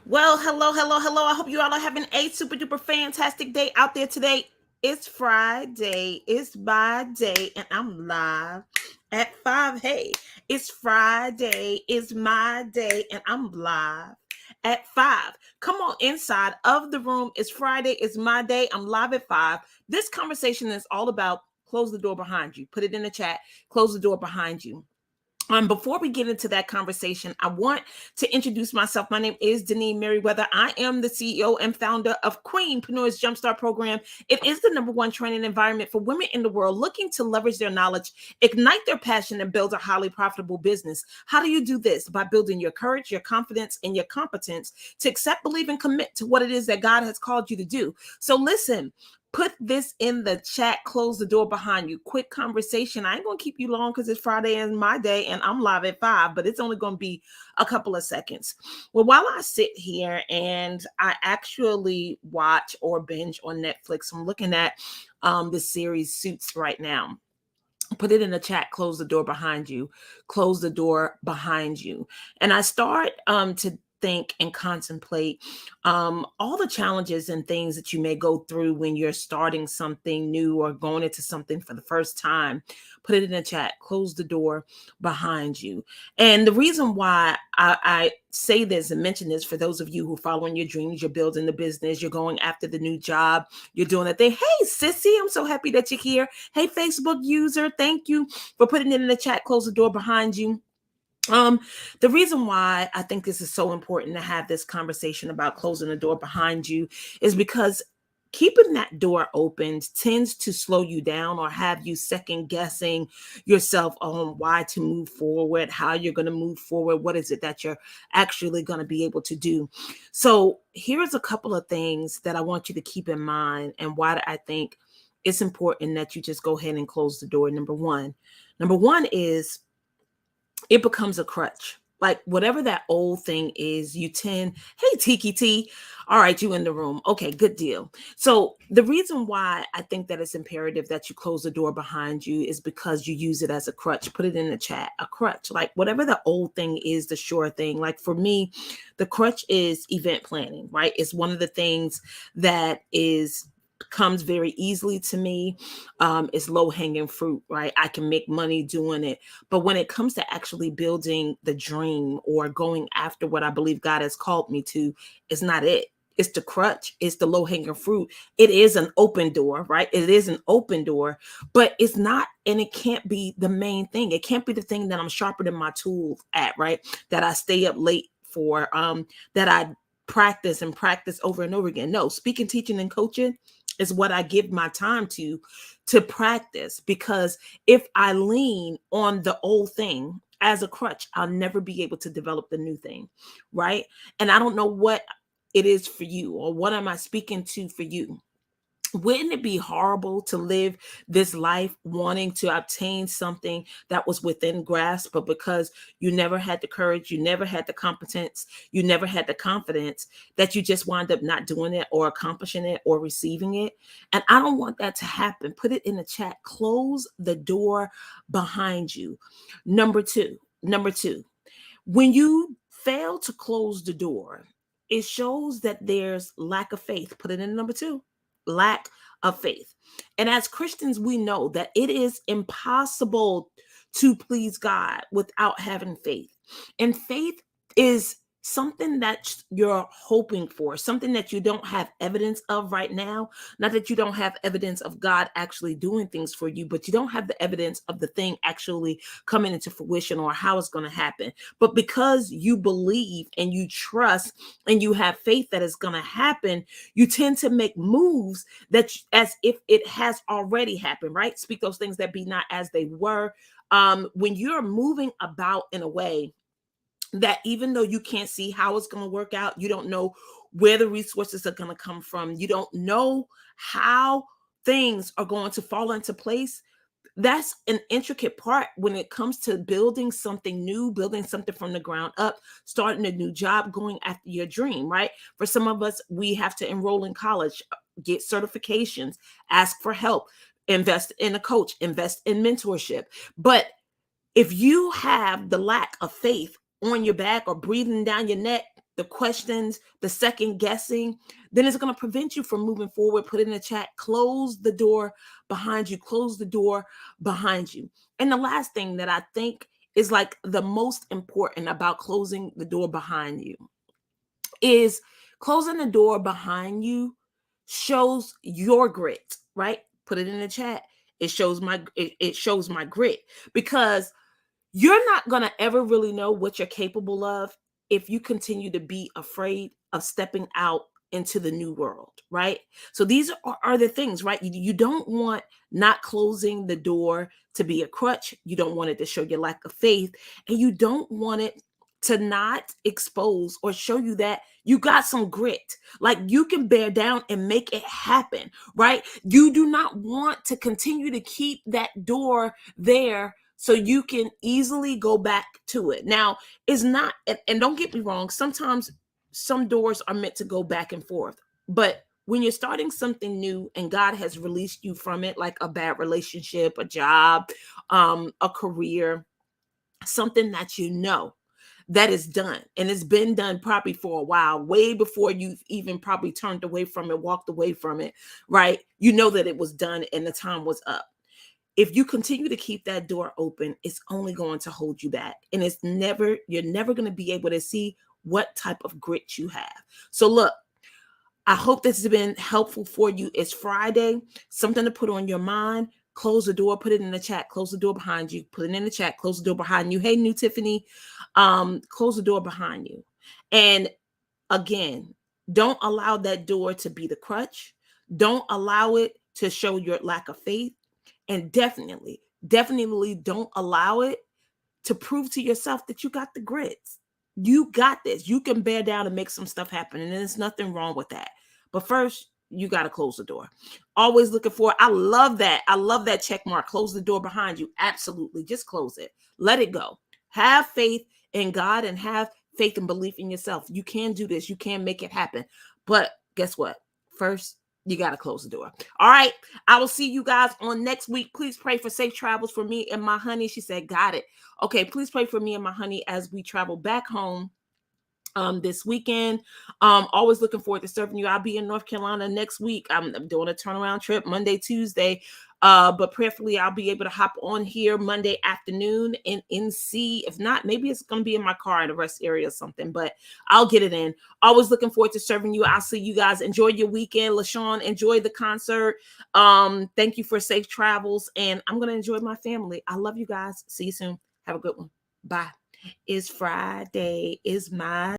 Well, hello, hello, hello. I hope you all are having a super duper fantastic day out there today. It's Friday. It's my day, and I'm live at 5. Hey, it's Friday. It's my day, and I'm live at 5. Come on inside of the room. It's Friday. It's my day. I'm live at 5. This conversation is all about close the door behind you. Put it in the chat. Close the door behind you. Before we get into that conversation, I want to introduce myself. My name is Denise Merriweather. I am the CEO and founder of Queenpreneurs Jumpstart Program. It is the number one training environment for women in the world looking to leverage their knowledge, ignite their passion, and build a highly profitable business. How do you do this? By building your courage, your confidence, and your competence to accept, believe, and commit to what it is that God has called you to do. So listen, put this in the chat. Close the door behind you. Quick conversation. I ain't gonna keep you long because it's Friday and my day, and I'm live at 5, but it's only gonna be a couple of seconds. Well, while I sit here and I actually watch or binge on Netflix, I'm looking at the series Suits right now. Put it in the chat. Close the door behind you. Close the door behind you. And I start to think and contemplate all the challenges and things that you may go through when you're starting something new or going into something for the first time. Put it in the chat. Close the door behind you. And the reason why I say this and mention this, for those of you who are following your dreams, you're building the business, you're going after the new job, you're doing the thing. Hey, sissy, I'm so happy that you're here. Hey, Facebook user, thank you for putting it in the chat. Close the door behind you. Um, the reason why I think this is so important to have this conversation about closing the door behind you is because keeping that door open tends to slow you down or have you second guessing yourself on why to move forward, how you're going to move forward, what is it that you're actually going to be able to do. So here's a couple of things that I want you to keep in mind and why I think it's important that you just go ahead and close the door. Number one is it becomes a crutch. Like whatever that old thing is, you tend, hey, Tiki T, all right, you in the room. Okay, good deal. So the reason why I think that it's imperative that you close the door behind you is because you use it as a crutch. Put it in the chat, a crutch. Like whatever the old thing is, the sure thing. Like for me, the crutch is event planning, right? It's one of the things that is comes very easily to me. It's low hanging fruit, right? I can make money doing it. But when it comes to actually building the dream or going after what I believe God has called me to, it's not it. It's the crutch. It's the low hanging fruit. It is an open door, right? It is an open door, but it's not, and it can't be the main thing. It can't be the thing that I'm sharpening my tools at, right? That I stay up late for, that I practice over and over again. No, speaking, teaching, and coaching is what I give my time to practice, because if I lean on the old thing as a crutch, I'll never be able to develop the new thing, right? And I don't know what it is for you, or what am I speaking to for you. Wouldn't it be horrible to live this life wanting to obtain something that was within grasp, but because you never had the courage, you never had the competence, you never had the confidence, that you just wind up not doing it or accomplishing it or receiving it? And I don't want that to happen. Put it in the chat. Close the door behind you. Number two, when you fail to close the door, it shows that there's lack of faith. Put it in number two, lack of faith. And as Christians, we know that it is impossible to please God without having faith. And faith is something that you're hoping for, something that you don't have evidence of right now. Not that you don't have evidence of God actually doing things for you, but you don't have the evidence of the thing actually coming into fruition or how it's going to happen. But because you believe and you trust and you have faith that it's going to happen, you tend to make moves as if it has already happened, right? Speak those things that be not as they were. When you're moving about in a way that, even though you can't see how it's going to work out, you don't know where the resources are going to come from, you don't know how things are going to fall into place. That's an intricate part when it comes to building something new, building something from the ground up, starting a new job, going after your dream, right? For some of us, we have to enroll in college, get certifications, ask for help, invest in a coach, invest in mentorship. But if you have the lack of faith on your back or breathing down your neck, the questions, the second guessing, then it's going to prevent you from moving forward. Put it in the chat, close the door behind you, close the door behind you. And the last thing that I think is like the most important about closing the door behind you is closing the door behind you shows your grit, right? Put it in the chat. It shows my grit, because you're not going to ever really know what you're capable of if you continue to be afraid of stepping out into the new world, right? So these are the things, right? You don't want not closing the door to be a crutch. You don't want it to show your lack of faith, and you don't want it to not expose or show you that you got some grit. Like you can bear down and make it happen, right? You do not want to continue to keep that door there so you can easily go back to it. Now, it's not, and don't get me wrong, sometimes some doors are meant to go back and forth. But when you're starting something new and God has released you from it, like a bad relationship, a job, a career, something that you know that is done, and it's been done probably for a while, way before you've even probably turned away from it, walked away from it, right? You know that it was done and the time was up. If you continue to keep that door open, it's only going to hold you back. And you're never going to be able to see what type of grit you have. So look, I hope this has been helpful for you. It's Friday, something to put on your mind. Close the door, put it in the chat, close the door behind you, put it in the chat, close the door behind you. Hey, new Tiffany, close the door behind you. And again, don't allow that door to be the crutch. Don't allow it to show your lack of faith. And definitely don't allow it to prove to yourself that you got the grits. You got this. You can bear down and make some stuff happen. And there's nothing wrong with that. But first, you got to close the door. Always looking for it. I love that. I love that check mark. Close the door behind you. Absolutely. Just close it. Let it go. Have faith in God and have faith and belief in yourself. You can do this. You can make it happen. But guess what? First, you got to close the door. All right. I will see you guys on next week. Please pray for safe travels for me and my honey. She said, got it. Okay. Please pray for me and my honey as we travel back home this weekend. Always looking forward to serving you. I'll be in North Carolina next week. I'm doing a turnaround trip Monday, Tuesday. But prayerfully, I'll be able to hop on here Monday afternoon in NC. If not, maybe it's going to be in my car in a rest area or something, but I'll get it in. Always looking forward to serving you. I'll see you guys. Enjoy your weekend. LaShawn, enjoy the concert. Thank you for safe travels. And I'm going to enjoy my family. I love you guys. See you soon. Have a good one. Bye. It's Friday. It's my